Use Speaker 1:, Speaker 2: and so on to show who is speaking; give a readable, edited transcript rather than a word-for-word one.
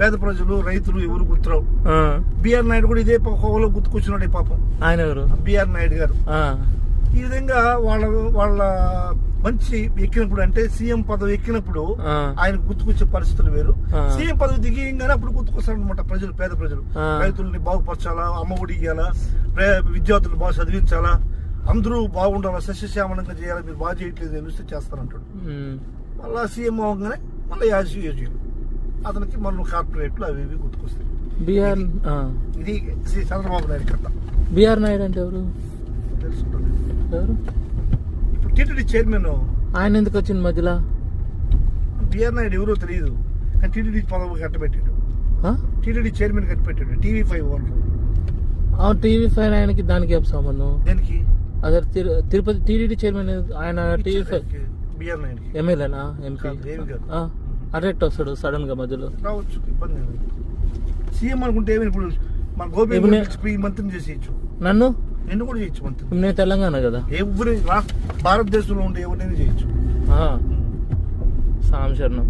Speaker 1: పేద ప్రజలు రైతులు ఎవరు గుర్తురావు. బిఆర్ నాయుడు కూడా ఇదే కోవలో గుర్తుకొచ్చినాడు పాపం.
Speaker 2: ఆయన ఎవరు?
Speaker 1: బిఆర్ నాయుడు గారు. ఈ విధంగా వాళ్ళ మంచి ఎక్కినప్పుడు అంటే సీఎం పదవి ఎక్కినప్పుడు ఆయన గుర్తుకొచ్చే పరిస్థితులు వేరు. సీఎం పదవి దిగిగానే అప్పుడు గుర్తుకొస్తారు అనమాట ప్రజలు, పేద ప్రజలు. రైతుల్ని బాగుపరచాలా, అమ్మఒడి ఇవ్వాలా, విద్యార్థులు బాగా చదివించాలా, అందరూ బాగుండాలా, సస్యశ్యామలంగా చేయాలా, మీరు బాగా చేయట్లేదు తెలిస్తే చేస్తారంటాడు. మళ్ళా సీఎం అవగానే మళ్ళీ యాజీలు అతనికి మనం కార్పొరేట్లు అవి ఇవి గుర్తుకొస్తాయి. ఇది శ్రీ చంద్రబాబు నాయుడు కథ.
Speaker 2: బిఆర్ నాయుడు అంటే ఎవరు
Speaker 1: తెలుసుకుంటారు?
Speaker 2: ఎవరు?
Speaker 1: ఇప్పుడు టీటీడీ చైర్మన్.
Speaker 2: ఆయన ఎందుకు వచ్చింది మధ్యలో?
Speaker 1: బిఆర్ నాయుడు ఎవరో తెలియదు, కానీ టీటీడీ పదవి కట్టబెట్టాడు. టీటీడీ చైర్మన్ కట్టబెట్టాడు. TV5 owner.
Speaker 2: TV5 ఆయనకి దానికి ఏం సంబంధం?
Speaker 1: దేనికి?
Speaker 2: అదే తిరుపతి టీటీడీ చైర్మన్ ఆయన. TV5
Speaker 1: బిఆర్ నాయుడు
Speaker 2: ఎమ్మెల్యేనా? ఎంపీ? అరెక్ట్ వస్తాడు సడన్ గా మధ్యలో
Speaker 1: రావచ్చు, ఇబ్బంది లేదు. సీఎం అనుకుంటే ఏమైనా ఇప్పుడు మన గోపి మంత్రిని చేసేయచ్చు.
Speaker 2: నన్ను
Speaker 1: కూడా చేయొచ్చు మంత్రి.
Speaker 2: నేను తెలంగాణ కదా,
Speaker 1: ఎవరి భారతదేశంలో ఉండే ఎవరినైనా చేయొచ్చు.
Speaker 2: సాంశరణం.